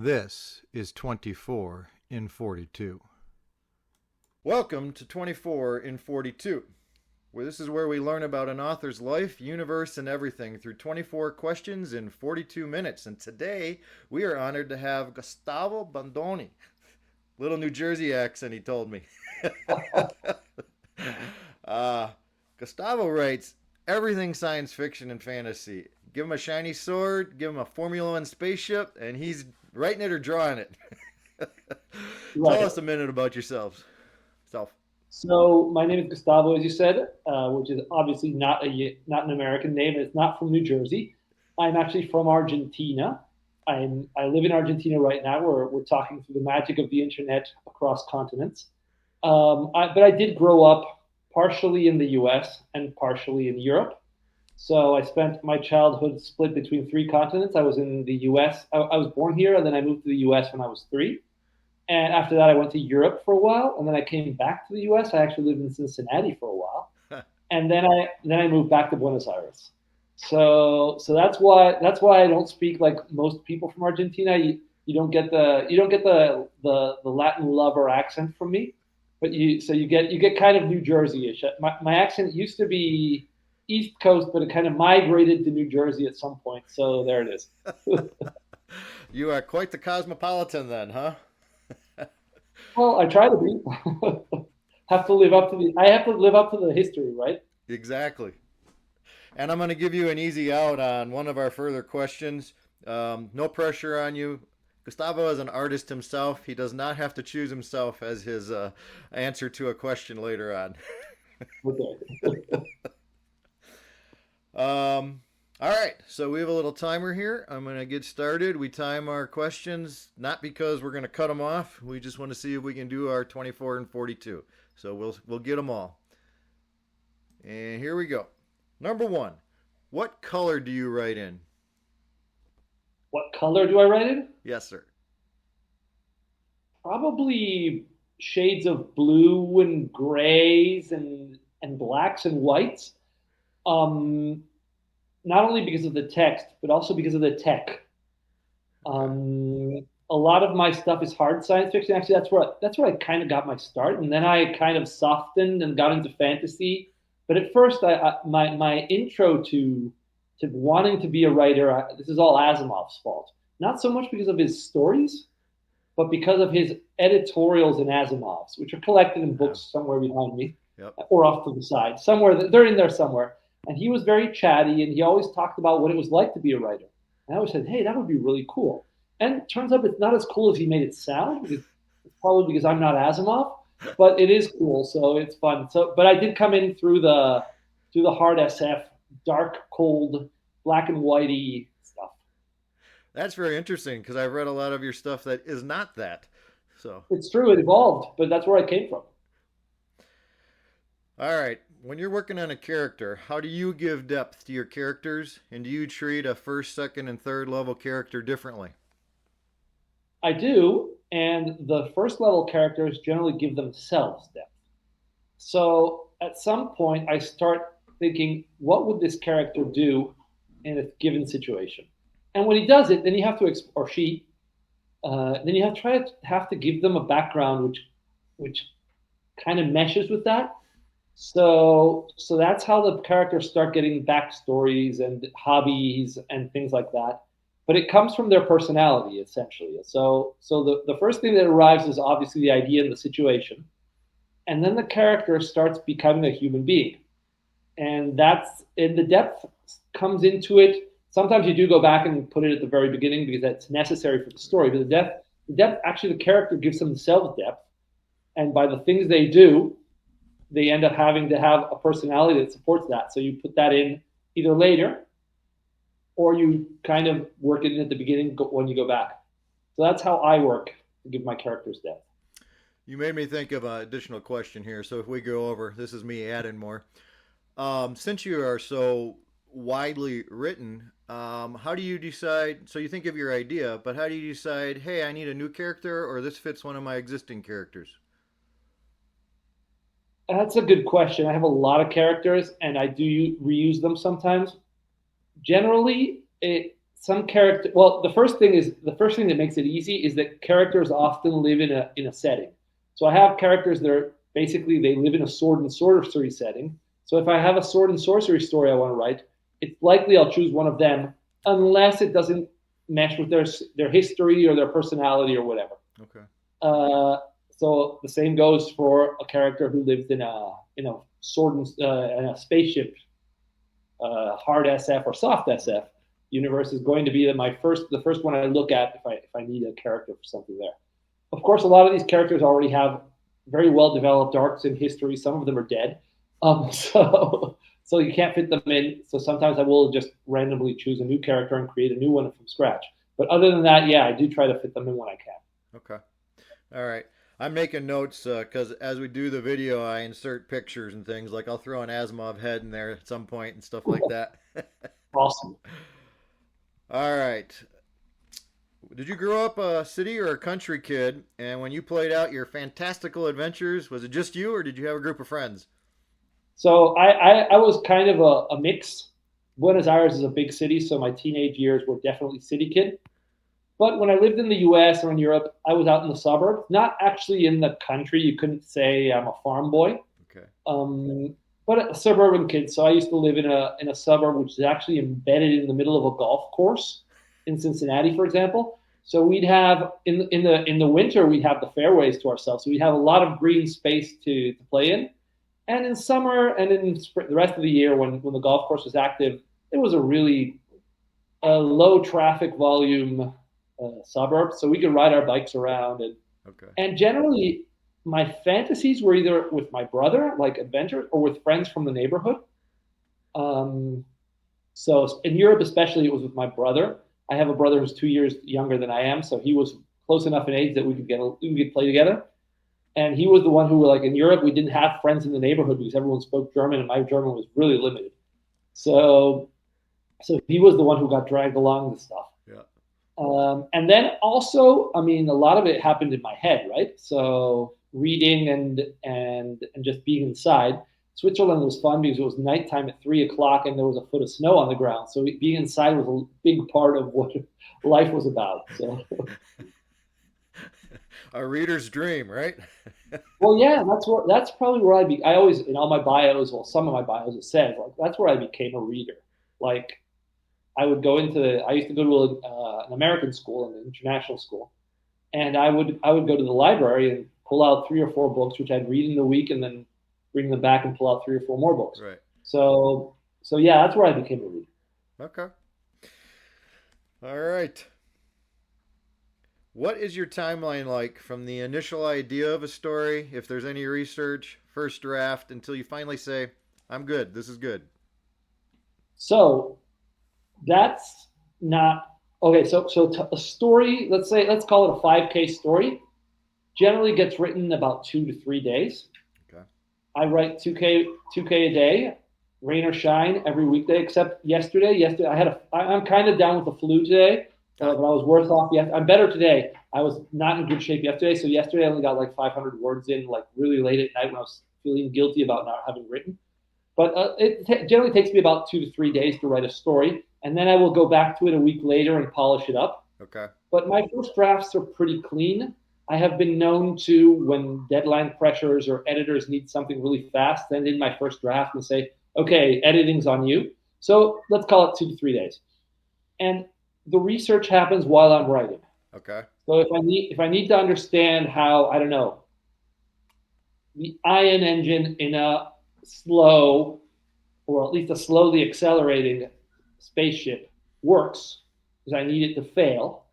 This is 24 in 42. Welcome to 24 in 42, where this is where we learn about an author's life, universe, and everything through 24 questions in 42 minutes. And today we are honored to have Gustavo Bondoni. Little New Jersey accent, he told me. Gustavo writes everything science fiction and fantasy. Give him a shiny sword, give him a Formula One spaceship, and he's writing it or drawing it. Tell us a minute about yourself. So my name is Gustavo, as you said, which is obviously not an American name. It's not from New Jersey. I'm actually from Argentina. I live in Argentina right now. We're talking through the magic of the internet across continents. But I did grow up partially in the U.S. and partially in Europe. So I spent my childhood split between three continents. I was in the U.S. I was born here, and then I moved to the U.S. when I was 3. And after that, I went to Europe for a while, and then I came back to the U.S. I actually lived in Cincinnati for a while, and then I moved back to Buenos Aires. So that's why I don't speak like most people from Argentina. You don't get the Latin lover accent from me, but you get kind of New Jersey-ish. My accent used to be East Coast, but it kind of migrated to New Jersey at some point. So there it is. You are quite the cosmopolitan then, huh? Well, I try to be. I have to live up to the history, right? Exactly. And I'm going to give you an easy out on one of our further questions. No pressure on you. Gustavo is an artist himself. He does not have to choose himself as his answer to a question later on. Okay. All right, so we have a little timer here. I'm going to get started. We time our questions not because we're going to cut them off. We just want to see if we can do our 24 and 42. So we'll get them all. And here we go. Number 1, what color do you write in? What color do I write in? Yes, sir. Probably shades of blue and grays and blacks and whites. Not only because of the text, but also because of the tech. A lot of my stuff is hard science fiction. Actually, that's where I kind of got my start, and then I kind of softened and got into fantasy. But at first, my intro to wanting to be a writer, this is all Asimov's fault. Not so much because of his stories, but because of his editorials in Asimov's, which are collected in books somewhere behind me, Yep. Or off to the side. Somewhere they're in there somewhere. And he was very chatty, and he always talked about what it was like to be a writer. And I always said, hey, that would be really cool. And it turns out it's not as cool as he made it sound. It's probably because I'm not Asimov, but it is cool, so it's fun. But I did come in through the hard SF, dark, cold, black and whitey stuff. That's very interesting because I've read a lot of your stuff that is not that. So it's true, it evolved, but that's where I came from. all right. When you're working on a character, how do you give depth to your characters? And do you treat a first, second, and third level character differently? I do, and the first level characters generally give themselves depth. So at some point, I start thinking, what would this character do in a given situation? And when he does it, then you have to, or she, then you have to give them a background which kind of meshes with that. So that's how the characters start getting backstories and hobbies and things like that. But it comes from their personality, essentially. So the first thing that arrives is obviously the idea and the situation. And then the character starts becoming a human being. And the depth comes into it. Sometimes you do go back and put it at the very beginning because that's necessary for the story. But the depth, actually the character gives themselves depth. And by the things they do, they end up having to have a personality that supports that. So you put that in either later, or you kind of work it in at the beginning when you go back. So that's how I work to give my characters depth. You made me think of an additional question here. So if we go over, this is me adding more. Since you are so widely written, how do you decide? So you think of your idea, but how do you decide, hey, I need a new character, or this fits one of my existing characters? That's a good question. I have a lot of characters, and I do reuse them sometimes. Generally, some character. Well, the first thing that makes it easy is that characters often live in a setting. So I have characters that are basically they live in a sword and sorcery setting. So if I have a sword and sorcery story I want to write, it's likely I'll choose one of them, unless it doesn't mesh with their history or their personality or whatever. Okay. So the same goes for a character who lived in a sword and in a spaceship, hard SF or soft SF universe is going to be the first one I look at if I need a character for something there. Of course, a lot of these characters already have very well developed arcs in history. Some of them are dead, so you can't fit them in. So sometimes I will just randomly choose a new character and create a new one from scratch. But other than that, yeah, I do try to fit them in when I can. Okay. All right. I'm making notes because as we do the video, I insert pictures and things. Like I'll throw an Asimov head in there at some point and stuff like that. Awesome. All right. Did you grow up a city or a country kid? And when you played out your fantastical adventures, was it just you or did you have a group of friends? So I was kind of a mix. Buenos Aires is a big city, so my teenage years were definitely city kid. But when I lived in the US or in Europe, I was out in the suburbs, not actually in the country. You couldn't say I'm a farm boy, Okay. but a suburban kid. So I used to live in a suburb which is actually embedded in the middle of a golf course in Cincinnati, for example. So we'd have in the winter we'd have the fairways to ourselves. So we'd have a lot of green space to play in. And in summer and in spring, the rest of the year when the golf course was active, it was a really low traffic volume suburb, so we could ride our bikes around Okay. and generally my fantasies were either with my brother, like adventures, or with friends from the neighborhood. So in Europe, especially, it was with my brother. I have a brother who's 2 years younger than I am, so he was close enough in age that we could play together. And he was the one who, like in Europe, we didn't have friends in the neighborhood because everyone spoke German, and my German was really limited. So he was the one who got dragged along the stuff. Yeah. And then also, I mean, a lot of it happened in my head, right? So reading and just being inside. Switzerland was fun because it was nighttime at 3 o'clock and there was a foot of snow on the ground. So being inside was a big part of what life was about. So. A reader's dream, right? Well, yeah, that's probably where I always in all my bios, well, some of my bios it says like that's where I became a reader. Like I used to go to an American school, an international school, and I would go to the library and pull out 3 or 4 books, which I'd read in the week, and then bring them back and pull out 3 or 4 more books. Right. So yeah, that's where I became a reader. Okay. All right. What is your timeline like from the initial idea of a story, if there's any research, first draft, until you finally say, I'm good, this is good? So that's not okay. So a story, let's call it a 5K story, generally gets written in about 2 to 3 days. Okay. I write 2K a day, rain or shine, every weekday except yesterday. I'm kind of down with the flu today, but I was worse off. I'm better today. I was not in good shape yesterday, so yesterday I only got like 500 words in, like really late at night when I was feeling guilty about not having written. But it generally takes me about 2 to 3 days to write a story, and then I will go back to it a week later and polish it up. Okay. But my first drafts are pretty clean. I have been known to, when deadline pressures or editors need something really fast, send in my first draft and say, okay, editing's on you. So let's call it 2 to 3 days. And the research happens while I'm writing. Okay. So if I need to understand how, I don't know, the ion engine in a slow, or at least a slowly accelerating spaceship works, because I need it to fail,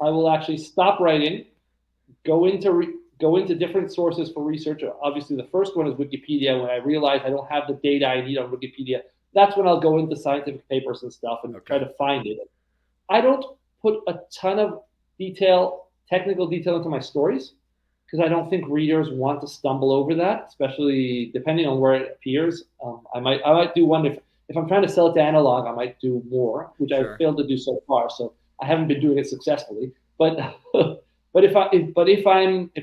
I will actually stop writing, go into different sources for research. Obviously, the first one is Wikipedia. When I realize I don't have the data I need on Wikipedia, that's when I'll go into scientific papers and stuff and try to find it. I don't put a ton of technical detail into my stories, because I don't think readers want to stumble over that, especially depending on where it appears. I might do one if I'm trying to sell it to analog, I might do more, which I've failed to do so far. So I haven't been doing it successfully. But if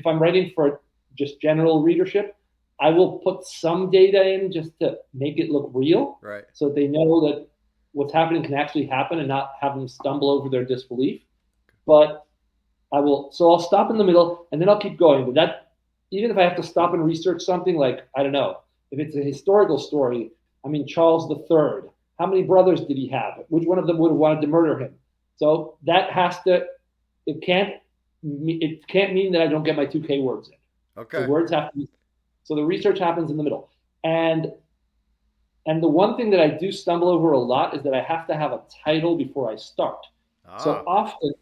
I'm writing for just general readership, I will put some data in just to make it look real, right? So they know that what's happening can actually happen and not have them stumble over their disbelief. But I'll stop in the middle and then I'll keep going. But that, even if I have to stop and research something, like, I don't know, if it's a historical story, I mean, Charles III, how many brothers did he have? Which one of them would have wanted to murder him? So that it can't mean that I don't get my 2K words in. Okay. The words have to be, so the research happens in the middle. And the one thing that I do stumble over a lot is that I have to have a title before I start. So often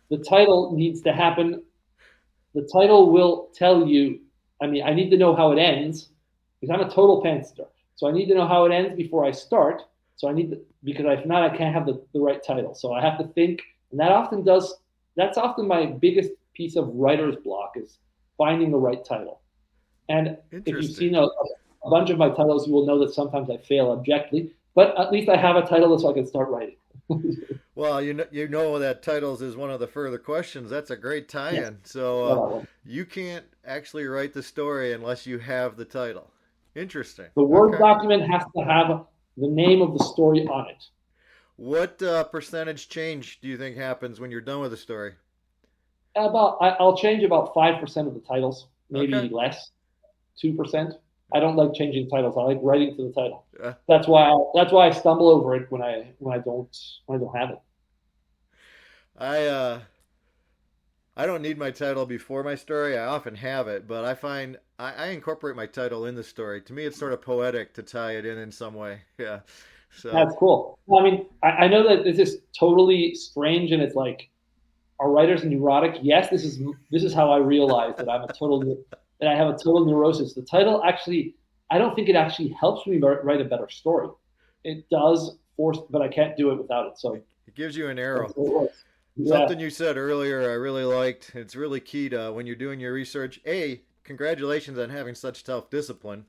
the title needs to happen. The title will tell you, I mean, I need to know how it ends because I'm a total pantser. So I need to know how it ends before I start. So because if not, I can't have the right title. So I have to think, and that's often my biggest piece of writer's block, is finding the right title. And if you've seen a bunch of my titles, you will know that sometimes I fail abjectly, but at least I have a title so I can start writing. Well, you know that titles is one of the further questions. That's a great tie-in. Yes. So you can't actually write the story unless you have the title. Interesting. The Word document has to have the name of the story on it. What percentage change do you think happens when you're done with the story? I'll change about 5% of the titles, maybe less, 2%. I don't like changing titles. I like writing to the title. Yeah. That's why I stumble over it when I don't have it. I don't need my title before my story. I often have it, but I find I incorporate my title in the story. To me, it's sort of poetic to tie it in some way. Yeah. So that's cool. Well, I mean, I know that this is totally strange, and it's like, are writers neurotic? Yes, this is how I realize that I have a total neurosis. The title actually, I don't think it actually helps me write a better story. It does but I can't do it without it. So it gives you an arrow. Yeah. Something you said earlier I really liked. It's really key to when you're doing your research. Congratulations on having such self-discipline.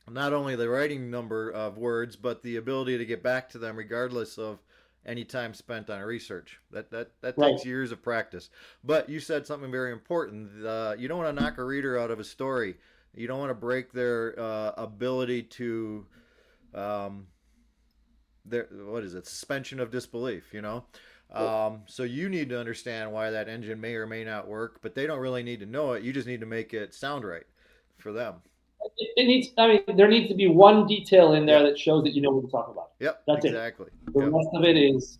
Not only the writing number of words, but the ability to get back to them regardless of any time spent on research. That takes years of practice. But you said something very important. You don't want to knock a reader out of a story. You don't want to break their ability to suspension of disbelief, you know? So you need to understand why that engine may or may not work, but they don't really need to know it. You just need to make it sound right for them. There needs to be one detail in there that shows that you know what you're talking about. Yep, that's exactly. The rest of it is,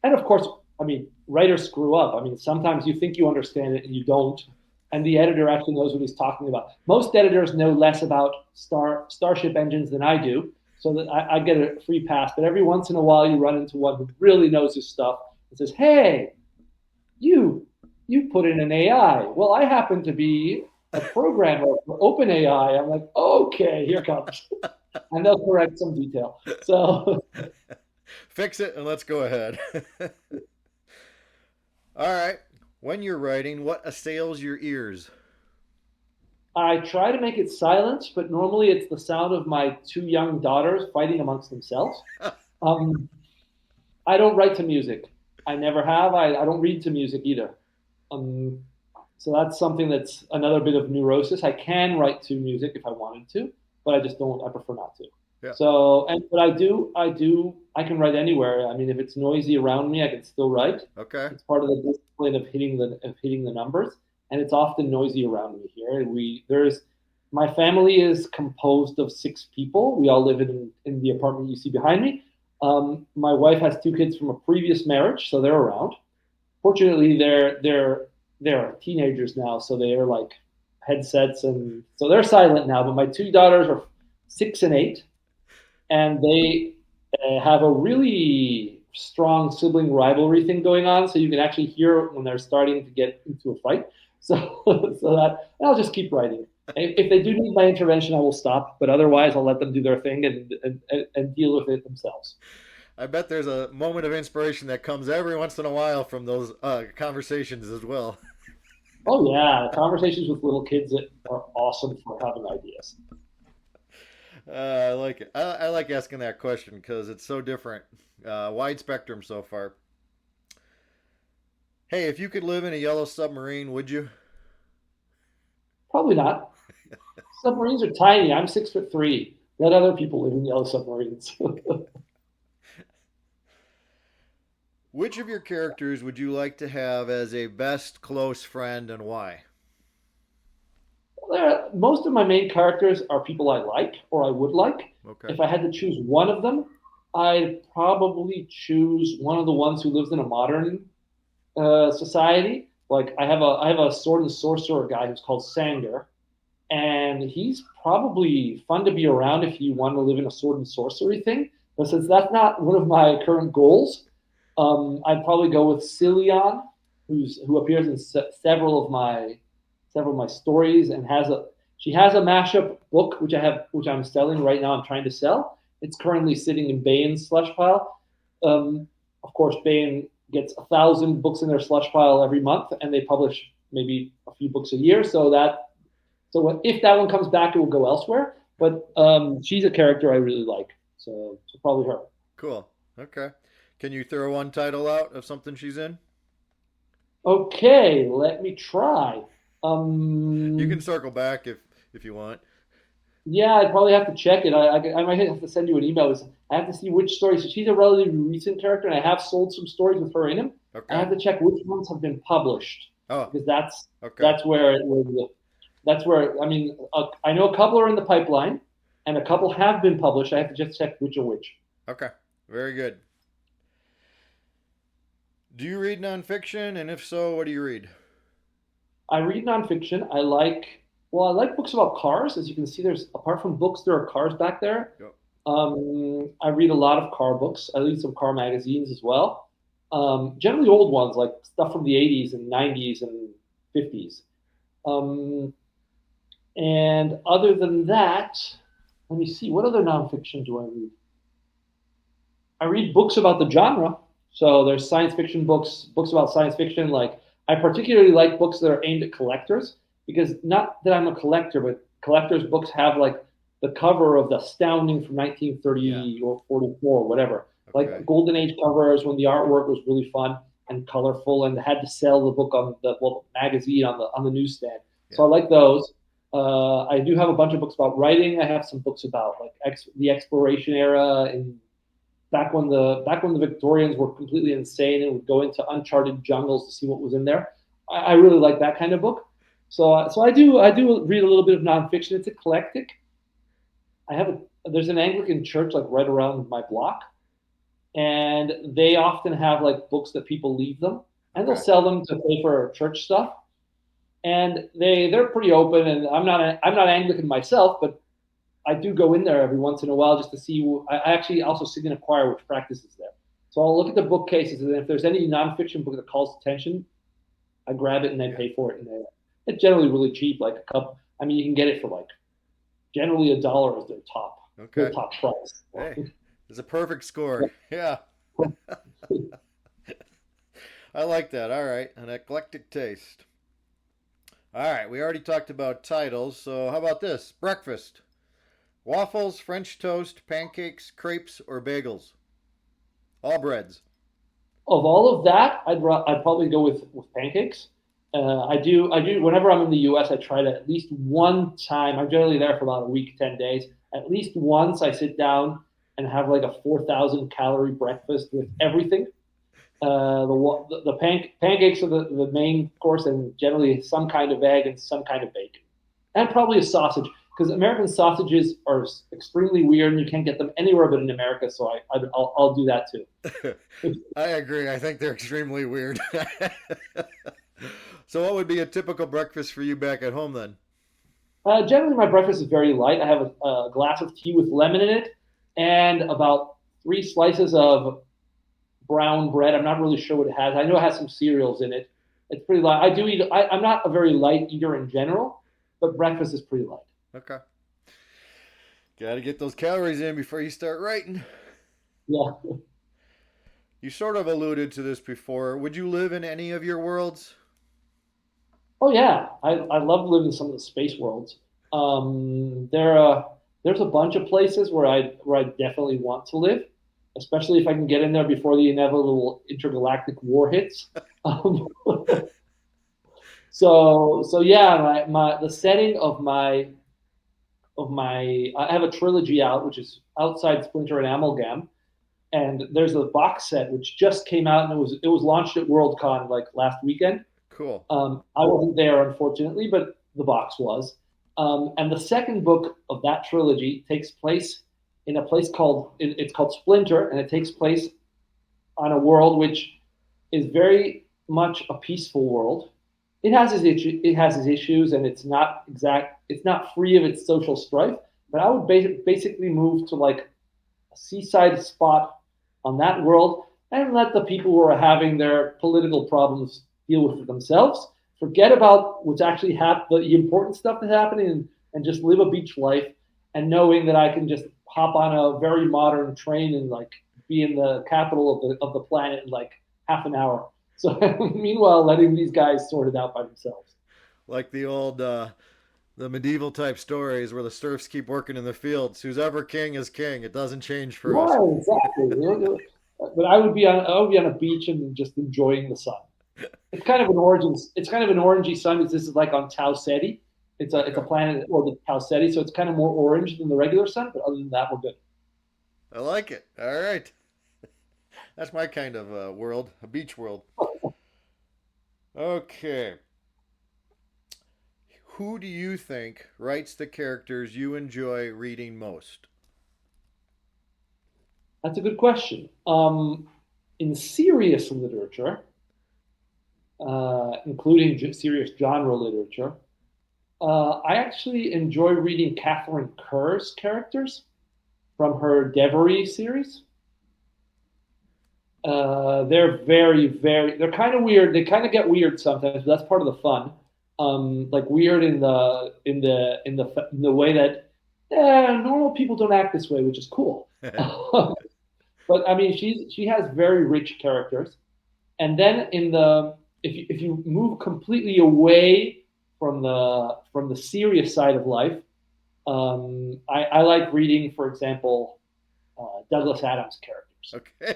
and of course, I mean, writers screw up. I mean, sometimes you think you understand it and you don't, and the editor actually knows what he's talking about. Most editors know less about starship engines than I do, so that I get a free pass. But every once in a while, you run into one who really knows his stuff and says, "Hey, you put in an AI. Well, I happen to be a programmer for OpenAI." I'm like, okay, here comes. And they'll correct some detail. So fix it and let's go ahead. All right. When you're writing, what assails your ears? I try to make it silent, but normally it's the sound of my 2 young daughters fighting amongst themselves. I don't write to music. I never have. I don't read to music either. So that's something that's another bit of neurosis. I can write to music if I wanted to, but I just don't. I prefer not to. Yeah. So, but I can write anywhere. I mean, if it's noisy around me, I can still write. Okay. It's part of the discipline of hitting the numbers, and it's often noisy around me here. My family is composed of 6 people. We all live in the apartment you see behind me. My wife has 2 kids from a previous marriage, so they're around. Fortunately, they're teenagers now, so they are like headsets, and so they're silent now. But my 2 daughters are 6 and 8, and they have a really strong sibling rivalry thing going on. So you can actually hear when they're starting to get into a fight. So that I'll just keep writing. If they do need my intervention, I will stop. But otherwise, I'll let them do their thing and deal with it themselves. I bet there's a moment of inspiration that comes every once in a while from those conversations as well. Oh, yeah. Conversations with little kids are awesome for having ideas. I like it. I like asking that question because it's so different. Wide spectrum so far. Hey, if you could live in a yellow submarine, would you? Probably not. Submarines are tiny. I'm 6'3". Let other people live in yellow submarines. Which of your characters would you like to have as a best close friend and why? Most of my main characters are people I like or I would like. Okay. If I had to choose one of them, I'd probably choose one of the ones who lives in a modern society. Like I have a sword and sorcerer guy who's called Sanger, and he's probably fun to be around if you want to live in a sword and sorcery thing. But since that's not one of my current goals, I'd probably go with Cillian, who appears in several of my stories and she has a mashup book which I'm selling right now. I'm trying to sell. It's currently sitting in Bane's slush pile. Of course, Bane gets 1,000 books in their slush pile every month, and they publish maybe a few books a year. So if that one comes back, it will go elsewhere. But she's a character I really like, so probably her. Cool. Okay. Can you throw one title out of something she's in? Okay, let me try. You can circle back if you want. Yeah, I'd probably have to check it. I might have to send you an email. I have to see which stories. She's a relatively recent character, and I have sold some stories with her in them. I Okay. have to check which ones have been published Oh, because that's okay. that's where it was. That's where I mean, I know a couple are in the pipeline, and a couple have been published. I have to just check which are which. Okay. Very good. Do you read nonfiction? And if so, what do you read? I read nonfiction. I like books about cars. As you can see, there's apart from books, there are cars back there. Yep. I read a lot of car books. I read some car magazines as well. Generally old ones, like stuff from the 80s and 90s and 50s. Um, and other than that, let me see, what other nonfiction do I read? I read books about the genre. So there's science fiction books, books about science fiction. Like I particularly like books that are aimed at collectors because not that I'm a collector, but collectors' books have like the cover of the astounding from Yeah. 1930 or 44 or whatever. Okay. Like Golden Age covers when the artwork was really fun and colorful and had to sell the book on the magazine on the newsstand. Yeah. So I like those. I do have a bunch of books about writing. I have some books about like the exploration era and back when the Victorians were completely insane and would go into uncharted jungles to see what was in there. I really like that kind of book. So I do read a little bit of nonfiction. It's eclectic. There's an Anglican church like right around my block, and they often have like books that people leave them, and they'll Okay. sell them to pay for church stuff. And they're pretty open. And I'm not Anglican myself, but I do go in there every once in a while just to see. I actually also sit in a choir which practices there. So I'll look at the bookcases, and if there's any nonfiction book that calls attention, I grab it and I Yeah. pay for it. And it's generally really cheap, like a cup. I mean, you can get it for like generally $1 is their Okay. top price. Hey, it's a perfect score. Yeah. I like that. All right. An eclectic taste. All right. We already talked about titles. So how about this? Breakfast. Waffles, French toast, pancakes, crepes, or bagels? All breads. Of all of that, I'd probably go with pancakes. I do whenever I'm in the U.S. I try to at least one time. I'm generally there for about a week, 10 days. At least once I sit down and have like a 4,000 calorie breakfast with everything. Pancakes are the main course, and generally some kind of egg and some kind of bacon, and probably a sausage because American sausages are extremely weird and you can't get them anywhere but in America. So I'll do that too. I agree. I think they're extremely weird. So, what would be a typical breakfast for you back at home then? Generally, my breakfast is very light. I have a glass of tea with lemon in it and about 3 slices of brown bread. I'm not really sure what it has. I know it has some cereals in it. It's pretty light. I do eat. I'm not a very light eater in general, but breakfast is pretty light. Okay. Got to get those calories in before you start writing. Yeah. You sort of alluded to this before. Would you live in any of your worlds? Oh yeah. I love living in some of the space worlds. There's a bunch of places where I definitely want to live, especially if I can get in there before the inevitable intergalactic war hits. Um, so yeah, the setting of my I have a trilogy out, which is Outside Splinter and Amalgam. and there's a box set which just came out, and it was launched at Worldcon like last weekend. Cool. I wasn't there, unfortunately, but the box was. And the second book of that trilogy takes place in a place it's called Splinter, and it takes place on a world which is very much a peaceful world. It has its issues, and it's not free of its social strife. But I would basically move to like a seaside spot on that world and let the people who are having their political problems deal with it themselves. Forget about what's actually the important stuff that's happening, and just live a beach life, and knowing that I can just hop on a very modern train and like be in the capital of the planet in like half an hour. So meanwhile, letting these guys sort it out by themselves. Like the old, the medieval type stories where the serfs keep working in the fields. Who's ever king is king. It doesn't change for us. Yeah, exactly. But I would be on a beach and just enjoying the sun. It's kind of an orangey sun, because this is like on Tau Ceti. It's a planet orbits Tau Ceti, so it's kind of more orange than the regular sun. But other than that, we're good. I like it. All right, that's my kind of world, a beach world. Okay. Who do you think writes the characters you enjoy reading most? That's a good question. In serious literature, including serious genre literature, I actually enjoy reading Catherine Kerr's characters from her Devery series. They're they're kind of weird. They kind of get weird sometimes, but that's part of the fun. Like weird in the way that normal people don't act this way, which is cool. But I mean, she has very rich characters, and then if you move completely away from the serious side of life, I like reading, for example, Douglas Adams characters. Okay.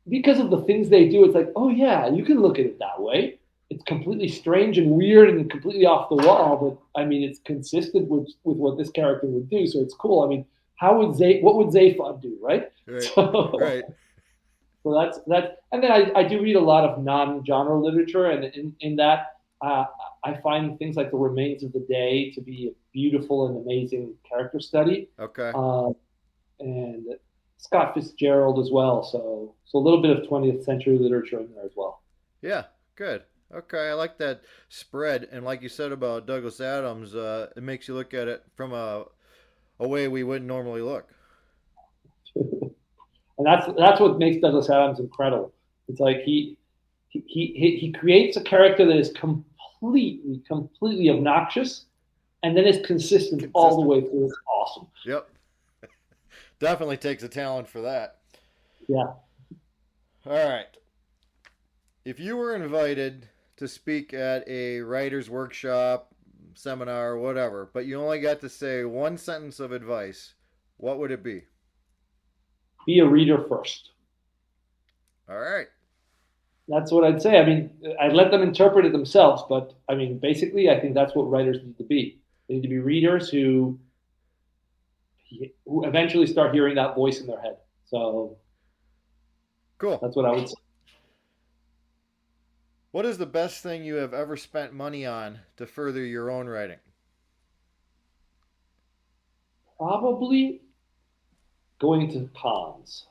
Because of the things they do, it's like, oh yeah, you can look at it that way. It's completely strange and weird and completely off the wall, but I mean, it's consistent with what this character would do, so it's cool. I mean, what would Zaphod do, right? Right. So, Right. So that's, and then I do read a lot of non-genre literature, and in that I find things like The Remains of the Day to be a beautiful and amazing character study. Okay. And Scott Fitzgerald as well. So a little bit of 20th century literature in there as well. Yeah. Good. Okay, I like that spread, and like you said about Douglas Adams, it makes you look at it from a way we wouldn't normally look. And that's what makes Douglas Adams incredible. It's like he creates a character that is completely obnoxious, and then is consistent all the way through. It's awesome. Yep. Definitely takes a talent for that. Yeah. All right. If you were invited to speak at a writer's workshop, seminar, whatever, but you only got to say one sentence of advice, what would it be? Be a reader first. All right. That's what I'd say. I mean, I'd let them interpret it themselves, but I mean, basically, I think that's what writers need to be. They need to be readers who eventually start hearing that voice in their head. So, cool. That's what I would say. What is the best thing you have ever spent money on to further your own writing? Probably going to cons.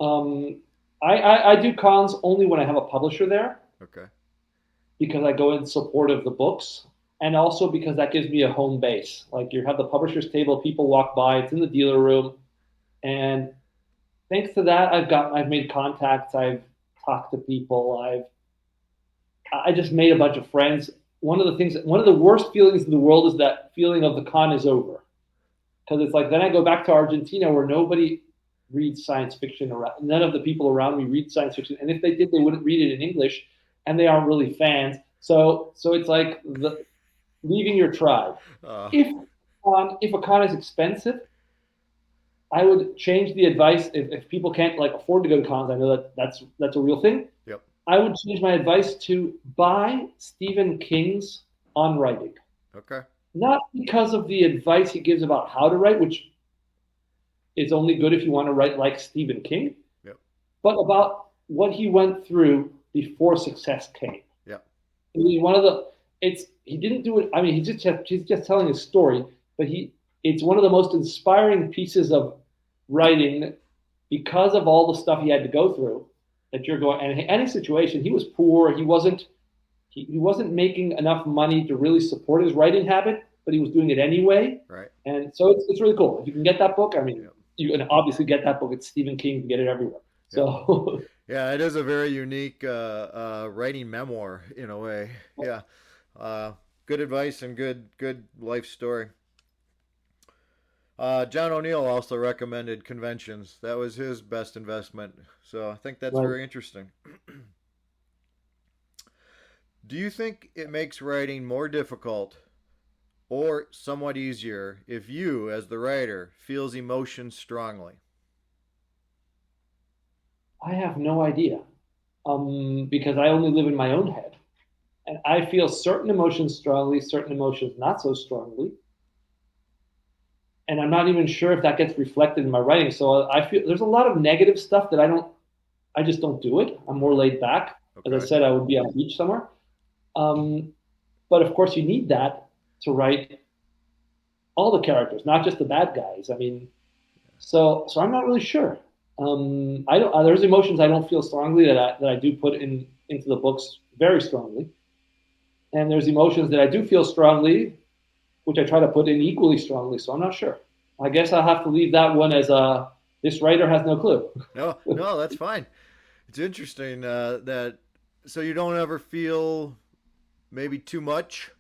I do cons only when I have a publisher there. Okay. Because I go in support of the books, and also because that gives me a home base. Like you have the publisher's table, people walk by, it's in the dealer room, and thanks to that, I've made contacts, I've talked to people, I just made a bunch of friends. One of the worst feelings in the world is that feeling of the con is over. Because it's like, then I go back to Argentina where nobody reads science fiction around. None of the people around me read science fiction. And if they did, they wouldn't read it in English, and they aren't really fans. So it's like leaving your tribe. If a con is expensive, I would change the advice. If people can't like afford to go to cons, I know that's a real thing. Yep. I would change my advice to buy Stephen King's On Writing. Okay. Not because of the advice he gives about how to write, which is only good if you want to write like Stephen King, Yep. but about what he went through before success came. Yep. One of the he didn't do it. I mean, he's just telling his story, but it's one of the most inspiring pieces of writing because of all the stuff he had to go through. That you're going, and any situation, he was poor. He wasn't making enough money to really support his writing habit, but he was doing it anyway. Right. And so it's really cool. If you can get that book, I mean, you can obviously get that book. It's Stephen King. You can get it everywhere. So yeah, it is a very unique writing memoir in a way. Yeah. Good advice and good life story. John O'Neill also recommended conventions. That was his best investment. So I think that's very interesting. Do you think it makes writing more difficult or somewhat easier if you, as the writer, feels emotions strongly? I have no idea, because I only live in my own head. And I feel certain emotions strongly, certain emotions not so strongly. And I'm not even sure if that gets reflected in my writing. So I feel there's a lot of negative stuff that I just don't do it. I'm more laid back. Okay. As I said, I would be on the beach somewhere. But of course, you need that to write all the characters, not just the bad guys. I mean, so I'm not really sure. I don't. There's emotions I don't feel strongly that I do put into the books very strongly, and there's emotions that I do feel strongly, which I try to put in equally strongly. So I'm not sure. I guess I'll have to leave that one as this writer has no clue. No, that's fine. It's interesting that so you don't ever feel maybe too much,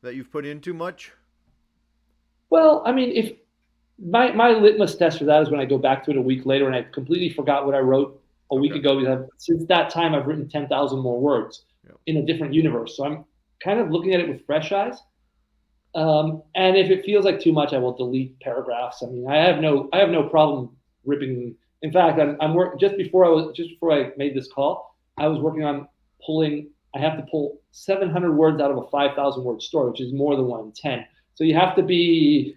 that you've put in too much. Well, I mean, if my litmus test for that is when I go back to it a week later and I completely forgot what I wrote a week ago, because since that time I've written 10,000 more words in a different universe. So I'm kind of looking at it with fresh eyes. And if it feels like too much, I will delete paragraphs. I mean, I have no problem ripping. In fact, just before I made this call, I was working on pulling. I have to pull 700 words out of a 5,000 word story, which is more than 1 in 10. So you have to be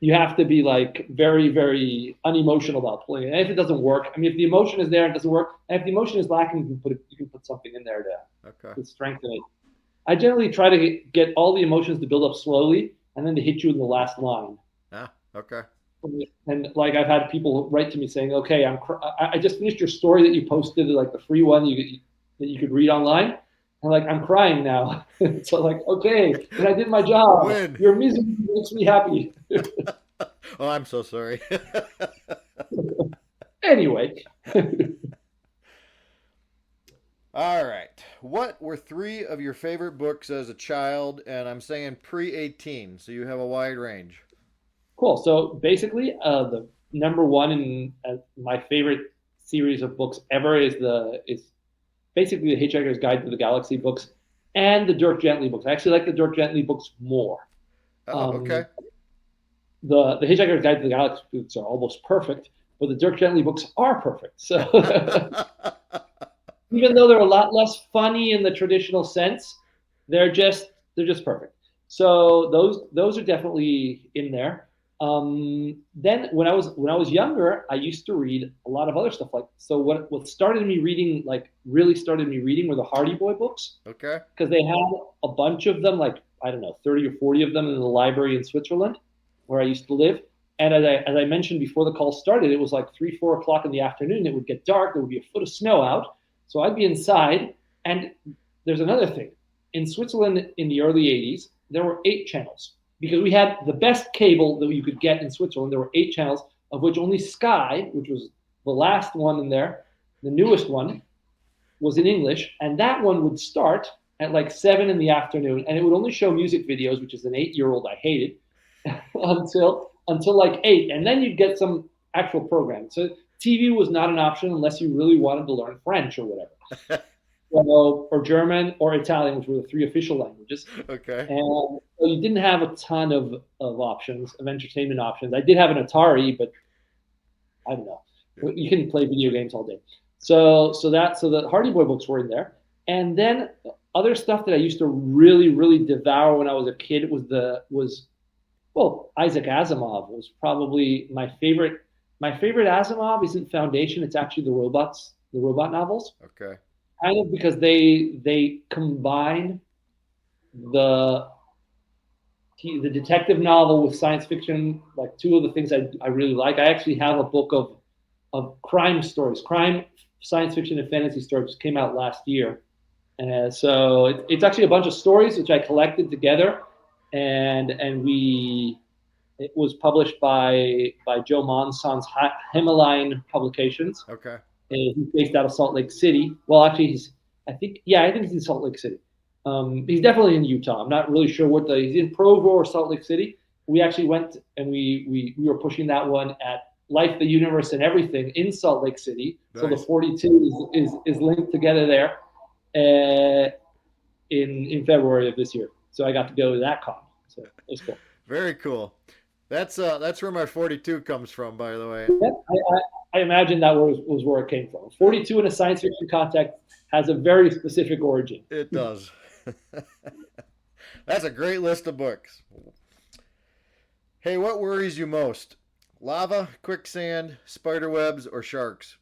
like very, very unemotional about pulling it. And if it doesn't work, I mean, if the emotion is there and it doesn't work, and if the emotion is lacking, you can put something in there to strengthen it. I generally try to get all the emotions to build up slowly and then to hit you in the last line. Okay. And like I've had people write to me saying, "Okay, I just finished your story that you posted, like the free one that you could read online, and like I'm crying now." So like, okay, and I did my job. When? Your music makes me happy. Oh, I'm so sorry. Anyway. All right. What were 3 of your favorite books as a child? And I'm saying pre-18, so you have a wide range. Cool. So basically, the number one in my favorite series of books ever is basically the Hitchhiker's Guide to the Galaxy books and the Dirk Gently books. I actually like the Dirk Gently books more. Okay. The Hitchhiker's Guide to the Galaxy books are almost perfect, but the Dirk Gently books are perfect. So even though they're a lot less funny in the traditional sense, they're just perfect. So those are definitely in there. Then when I was younger, I used to read a lot of other stuff. What really started me reading were the Hardy Boy books. Okay. Because they had a bunch of them, like I don't know, 30 or 40 of them in the library in Switzerland, where I used to live. And as I mentioned before the call started, it was like 3-4 o'clock in the afternoon. It would get dark. There would be a foot of snow out. So I'd be inside. And there's another thing. In Switzerland in the early 80s, there were 8 channels. Because we had the best cable that you could get in Switzerland. There were 8 channels, of which only Sky, which was the last one in there, the newest one, was in English. And that one would start at like 7 in the afternoon. And it would only show music videos, which is an 8-year-old I hated, until like 8. And then you'd get some actual programming. So TV was not an option unless you really wanted to learn French or whatever. Or German or Italian, which were the 3 official languages. Okay. And so you didn't have a ton of options, of entertainment options. I did have an Atari, but I don't know. You can play video games all day. So the Hardy Boy books were in there. And then other stuff that I used to really, really devour when I was a kid was Isaac Asimov was probably my favorite My favorite Asimov isn't Foundation. It's actually the robot novels. Okay. Kind of because they combine the the detective novel with science fiction, like two of the things I really like. I actually have a book of crime stories, crime science fiction and fantasy stories came out last year. And so it's actually a bunch of stories which I collected together, and we it was published by Joe Monson's Himalayan Publications. Okay. And he's based out of Salt Lake City. Well, actually, I think he's in Salt Lake City. He's definitely in Utah. I'm not really sure he's in Provo or Salt Lake City. We actually went and we were pushing that one at Life, the Universe, and Everything in Salt Lake City. Nice. So the 42 is linked together there in February of this year. So I got to go to that con. So it was cool. Very cool. That's where my 42 comes from, by the way. Yeah, I imagine that was where it came from. 42 in a science fiction context has a very specific origin. It does. That's a great list of books. Hey, what worries you most? Lava, quicksand, spider webs, or sharks?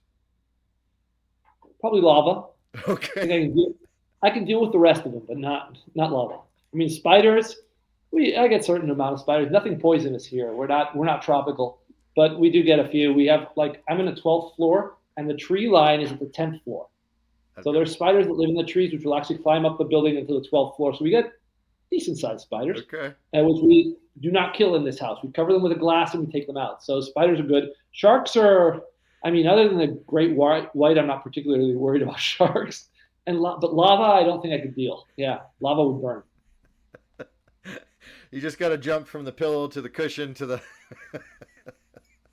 Probably lava. Okay. I can deal with the rest of them, but not lava. I mean, spiders. I get a certain amount of spiders. Nothing poisonous here. We're not tropical, but we do get a few. We have I'm in the 12th floor, and the tree line is at the 10th floor. Okay. So there's spiders that live in the trees, which will actually climb up the building into the 12th floor. So we get decent-sized spiders, okay, which we do not kill in this house. We cover them with a glass and we take them out. So spiders are good. Sharks are, other than the great white, I'm not particularly worried about sharks. But lava, I don't think I could deal. Yeah, lava would burn. You just got to jump from the pillow to the cushion to the...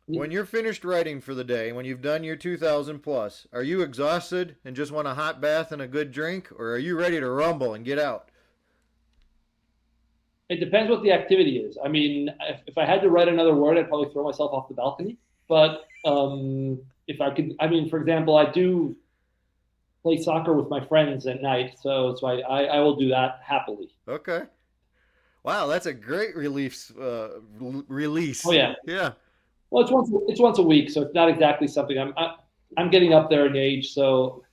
When you're finished writing for the day, when you've done your 2,000 plus, are you exhausted and just want a hot bath and a good drink? Or are you ready to rumble and get out? It depends what the activity is. If I had to write another word, I'd probably throw myself off the balcony. But if I could, for example, I do play soccer with my friends at night. So I will do that happily. Okay. Wow, that's a great release. Oh yeah. Yeah. Well, it's once a week, so it's not exactly something I'm getting up there in age. So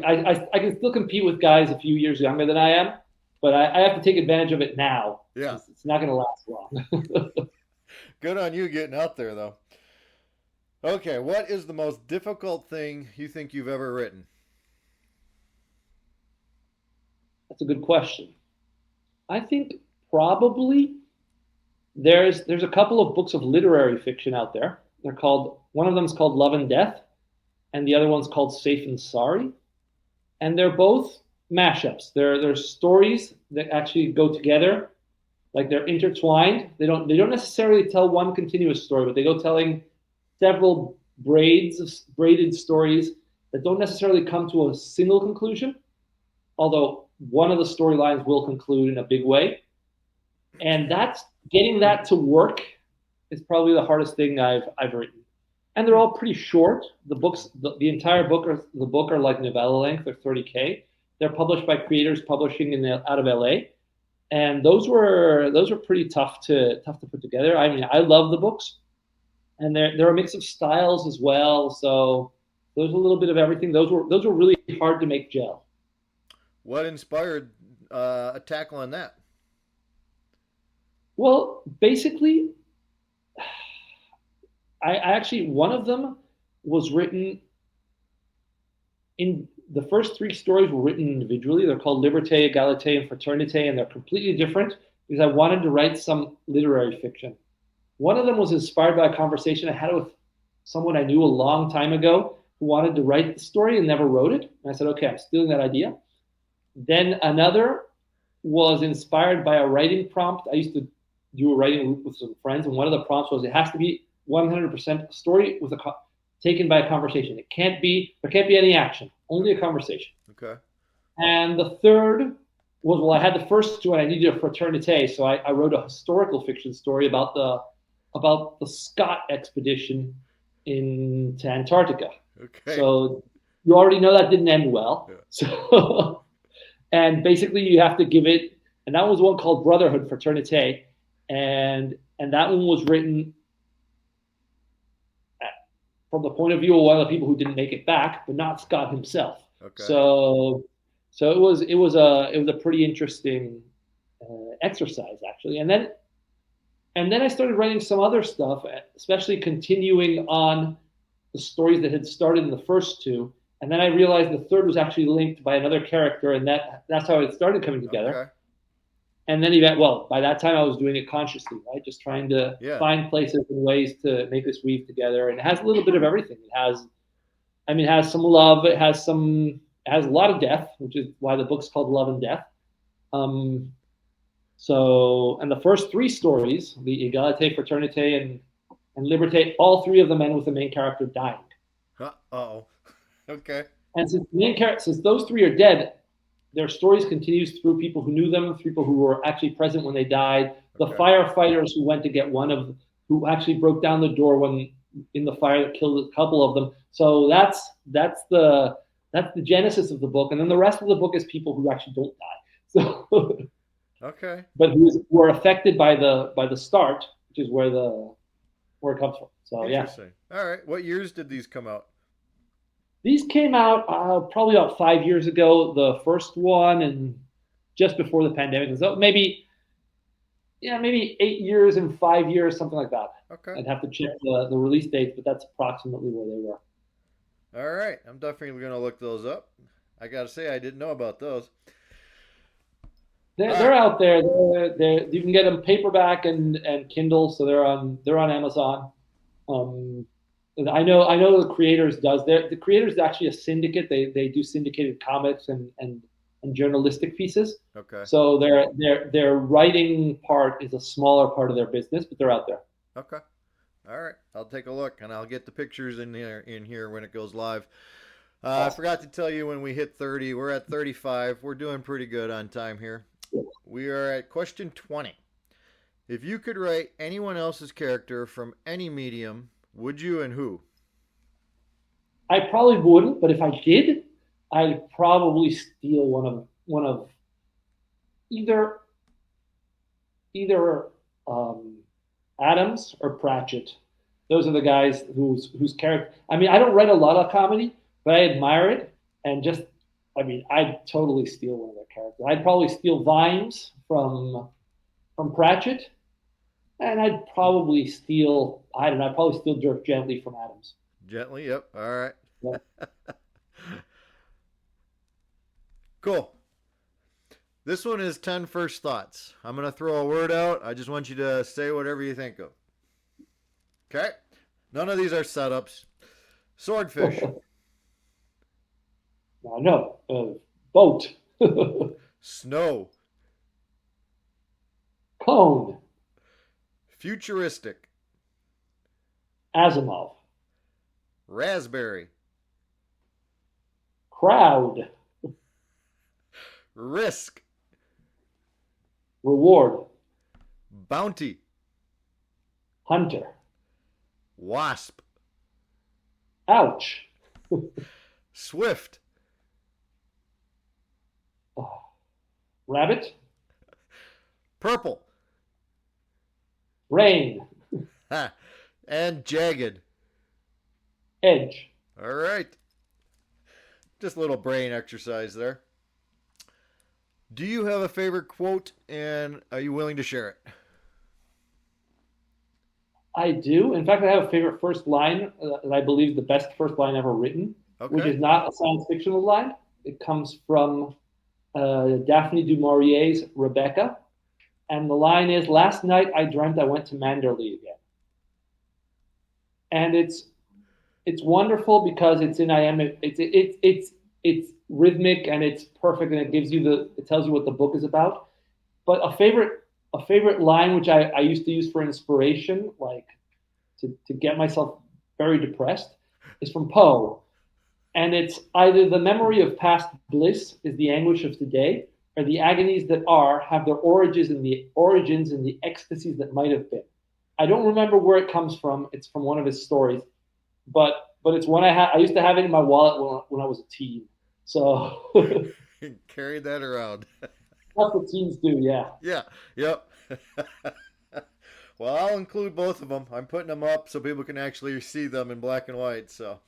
I can still compete with guys a few years younger than I am, but I have to take advantage of it now. Yeah. It's not going to last long. Good on you getting out there, though. Okay, what is the most difficult thing you think you've ever written? That's a good question. I think probably there's a couple of books of literary fiction out there. One of them is called Love and Death, and the other one's called Safe and Sorry. And they're both mashups. They're stories that actually go together, like they're intertwined. They don't necessarily tell one continuous story, but they go telling several braided stories that don't necessarily come to a single conclusion, although one of the storylines will conclude in a big way. And getting that to work is probably the hardest thing I've written. And they're all pretty short. The books, the entire book are like novella length. They're 30K. They're published by Creators Publishing out of LA, and those were pretty tough to put together. I love the books, and they're a mix of styles as well. So there's a little bit of everything. Those were really hard to make gel. What inspired a tackle on that? Well, basically, I actually, one of them was written in the first three stories were written individually. They're called Liberté, Égalité, and Fraternité, and they're completely different because I wanted to write some literary fiction. One of them was inspired by a conversation I had with someone I knew a long time ago who wanted to write the story and never wrote it. And I said, okay, I'm stealing that idea. Then another was inspired by a writing prompt. I used to do a writing group with some friends, and one of the prompts was it has to be 100% a story with taken by a conversation. There can't be any action, only a conversation. Okay. And the third was, I had the first two and I needed a fraternité, so I wrote a historical fiction story about the Scott expedition to Antarctica. Okay. So you already know that didn't end well. Yeah. So, and basically you have to give it, and that was one called Brotherhood Fraternité, and that one was written from the point of view of one of the people who didn't make it back, but not Scott himself. Okay. So it was a pretty interesting exercise actually, and then I started writing some other stuff, especially continuing on the stories that had started in the first two, and then I realized the third was actually linked by another character, and that's how it started coming together. Okay. And then by that time I was doing it consciously, right? Just trying to find places and ways to make this weave together. And it has a little bit of everything. It has some love. It has a lot of death, which is why the book's called Love and Death. And the first three stories, the Égalité, Fraternité, and Liberté, all three of them end with the main character dying. Uh-oh. Okay. And since those three are dead, their stories continues through people who knew them, people who were actually present when they died, the firefighters who went to get who actually broke down the door in the fire that killed a couple of them. So that's the genesis of the book, and then the rest of the book is people who actually don't die. So okay, but who were affected by the start, which is where it comes from. So interesting. All right, what years did these come out? These came out probably about 5 years ago, the first one, and just before the pandemic. So maybe 8 years and 5 years, something like that. Okay. I'd have to check the release dates, but that's approximately where they were. All right. I'm definitely going to look those up. I got to say, I didn't know about those. They're out there. You can get them paperback and Kindle, so they're on Amazon. I know the Creators does. The Creators is actually a syndicate. They do syndicated comics and journalistic pieces. Okay. So their writing part is a smaller part of their business, but they're out there. Okay. All right. I'll take a look, and I'll get the pictures in here when it goes live. I forgot to tell you, when we hit 30, we're at 35. We're doing pretty good on time here. We are at question 20. If you could write anyone else's character from any medium, would you, and who? I probably wouldn't, but if I did, I'd probably steal one of either Adams or Pratchett. Those are the guys whose character. I mean, I don't write a lot of comedy, but I admire it, and I'd totally steal one of their characters. I'd probably steal Vimes from Pratchett, and I'd probably steal Dirk Gently from Adams. Gently, yep. All right. Yeah. Cool. This one is 10 first thoughts. I'm going to throw a word out. I just want you to say whatever you think of. Okay? None of these are setups. Swordfish. No. Boat. Snow. Cone. Futuristic. Asimov. Raspberry. Crowd. Risk. Reward. Bounty. Hunter. Wasp. Ouch. Swift. Rabbit. Purple. Rain. And jagged. Edge. All right. Just a little brain exercise there. Do you have a favorite quote, and are you willing to share it? I do. In fact, I have a favorite first line that I believe is the best first line ever written, which is not a science fictional line. It comes from Daphne du Maurier's Rebecca. And the line is, "Last night I dreamt I went to Manderley again." And it's wonderful because it's in iambic. It's rhythmic and it's perfect, and it tells you what the book is about. But a favorite line which I used to use for inspiration, like to get myself very depressed, is from Poe. And it's either the memory of past bliss is the anguish of today, or the agonies that are have their origins in the ecstasies that might have been. I don't remember where it comes from. It's from one of his stories, but it's one I used to have it in my wallet when I was a teen. So carried that around. That's what teens do, yeah. Yeah. Yep. Well, I'll include both of them. I'm putting them up so people can actually see them in black and white. So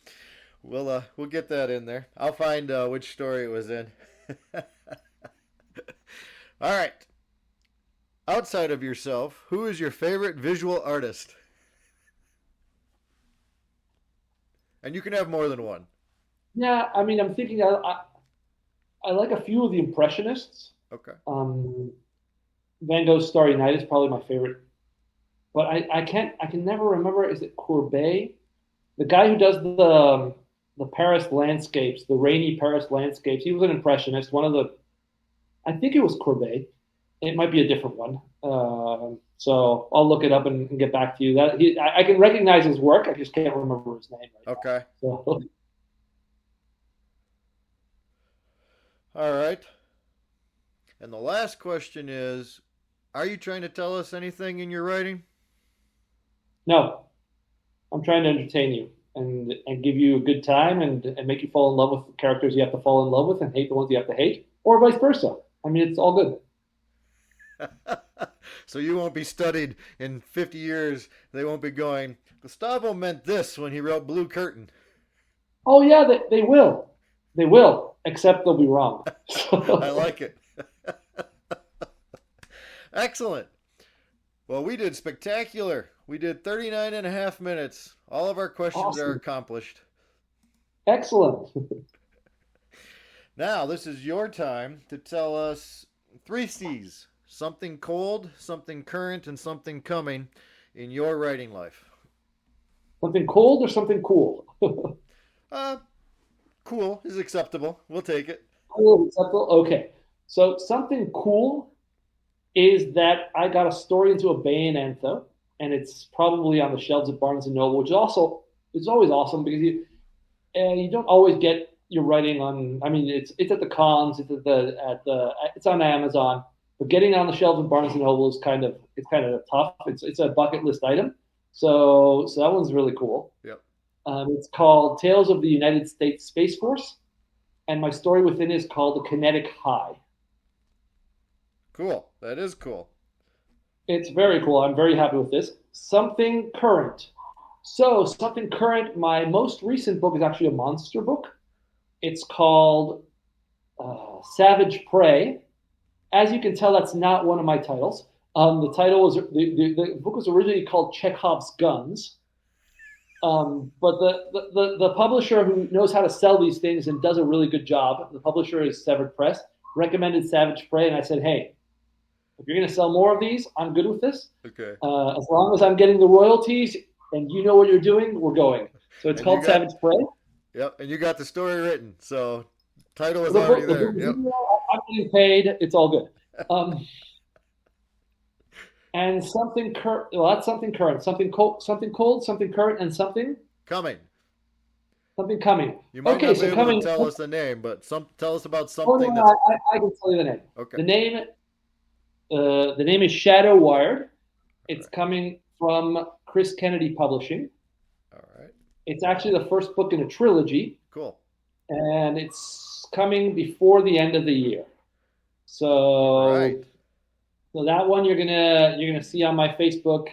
we'll get that in there. I'll find which story it was in. All right. Outside of yourself, who is your favorite visual artist? And you can have more than one. Yeah, I mean, I'm thinking I like a few of the Impressionists. Okay. Van Gogh's Starry Night is probably my favorite, but I can never remember. Is it Courbet, the guy who does the Paris landscapes, the rainy Paris landscapes? He was an Impressionist. I think it was Courbet. It might be a different one. So I'll look it up and get back to you. I can recognize his work. I just can't remember his name right Okay. now. So. All right. And the last question is, are you trying to tell us anything in your writing? No, I'm trying to entertain you and give you a good time and make you fall in love with the characters you have to fall in love with and hate the ones you have to hate, or vice versa. I mean, it's all good. So you won't be studied in 50 years. They won't be going, Gustavo meant this when he wrote Blue Curtain. Oh, yeah, they will. They will, except they'll be wrong. I like it. Excellent. Well, we did spectacular. We did 39 and a half minutes. All of our questions are accomplished. Excellent. Now, this is your time to tell us 3 C's. Something cold, something current, and something coming in your writing life. Something cold or something cool? Cool is acceptable. We'll take it. Cool, acceptable? Okay. So something cool is that I got a story into a bawn-DOUGH-nee, and it's probably on the shelves at Barnes & Noble, which is always awesome because you don't always get your writing on. I mean, it's at the cons, it's on Amazon, but getting it on the shelves at Barnes & Noble is kind of tough. It's a bucket list item, so that one's really cool. Yep. It's called Tales of the United States Space Force, and my story within is called The Kinetic High. Cool. That is cool. It's very cool. I'm very happy with this. Something current. So, something current, my most recent book is actually a monster book. It's called Savage Prey. As you can tell, that's not one of my titles. The title was the book was originally called Chekhov's Guns. But the publisher who knows how to sell these things and does a really good job, the publisher is Severed Press, recommended Savage Prey, and I said, hey, if you're going to sell more of these, I'm good with this. Okay. As long as I'm getting the royalties and you know what you're doing, we're going. So it's called Savage Prey. Yep, and you got the story written, so title is already there. Yep. I'm getting paid. It's all good. And something current. Well, that's something current. Something cold, something current, and something coming. Something coming. You might not be able to tell us the name, but tell us about something. Oh, no, I can tell you the name. Okay. The name is Shadow Wired. It's coming from Chris Kennedy Publishing. All right. It's actually the first book in a trilogy. Cool. And it's coming before the end of the year. So. Right. So that one you're gonna see on my Facebook.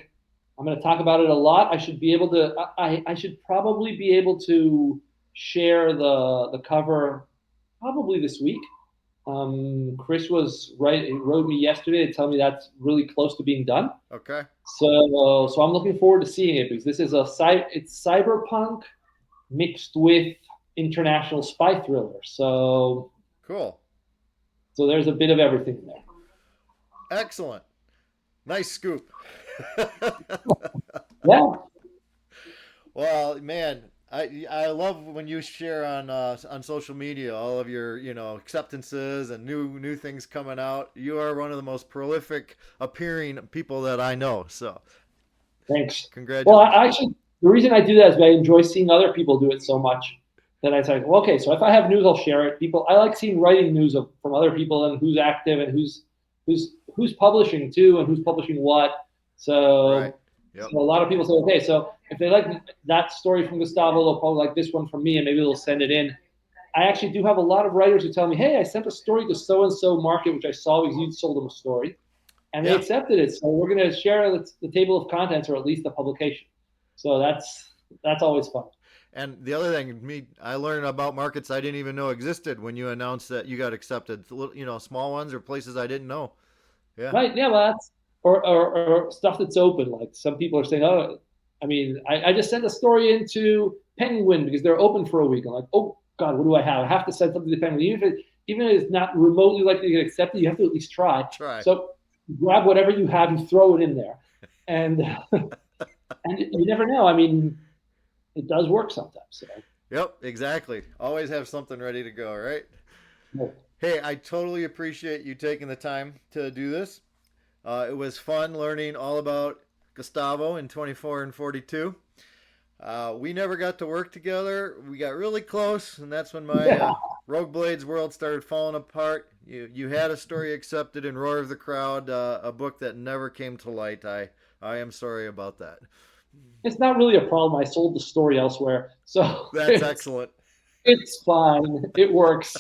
I'm gonna talk about it a lot. I should be able to. I should probably be able to share the cover probably this week. Chris was right. He wrote me yesterday to tell me that's really close to being done. Okay. So I'm looking forward to seeing it because this is it's cyberpunk mixed with international spy thriller. So cool. So there's a bit of everything in there. Excellent. Nice scoop. Yeah. Well, man, I love when you share on social media all of your acceptances and new things coming out. You are one of the most prolific appearing people that I know. So, thanks. Congratulations. Well, the reason I do that is I enjoy seeing other people do it so much that I say, well, okay, so if I have news, I'll share it. I like seeing writing news from other people and who's active and who's publishing too and who's publishing what. So, right. Yep. So a lot of people say, okay, so if they like that story from Gustavo, they'll probably like this one from me, and maybe they'll send it in. I actually do have a lot of writers who tell me, hey, I sent a story to so-and-so market, which I saw because you sold them a story. and they accepted it. So we're going to share the table of contents, or at least the publication. So that's always fun. And the other thing, I learned about markets I didn't even know existed when you announced that you got accepted. Small ones or places I didn't know. Yeah. Right. Yeah. Well, that's or stuff that's open. Like some people are saying, oh, I mean, I just sent a story into Penguin because they're open for a week. I'm like, oh God, what do I have? I have to send something to Penguin. Even if it's not remotely likely to get accepted, you have to at least try. So grab whatever you have, you throw it in there, and and you never know. I mean, it does work sometimes. So. Yep, exactly. Always have something ready to go, right? Yeah. Hey, I totally appreciate you taking the time to do this. It was fun learning all about Gustavo in 24 and 42. We never got to work together. We got really close, and that's when my Rogue Blades world started falling apart. You had a story accepted in Roar of the Crowd, a book that never came to light. I am sorry about that. It's not really a problem. I sold the story elsewhere, so that's excellent. It's fine. It works.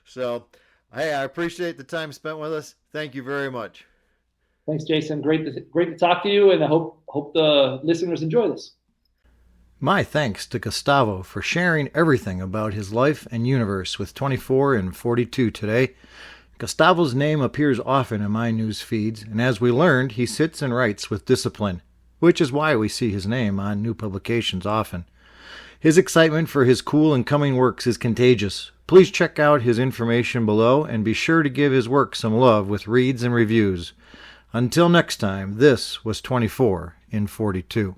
So, hey, I appreciate the time spent with us. Thank you very much. Thanks, Jason. Great to talk to you, and I hope the listeners enjoy this. My thanks to Gustavo for sharing everything about his life and universe with 24 and 42 today. Gustavo's name appears often in my news feeds, and as we learned, he sits and writes with discipline, which is why we see his name on new publications often. His excitement for his cool and coming works is contagious. Please check out his information below and be sure to give his work some love with reads and reviews. Until next time, this was 24 in 42.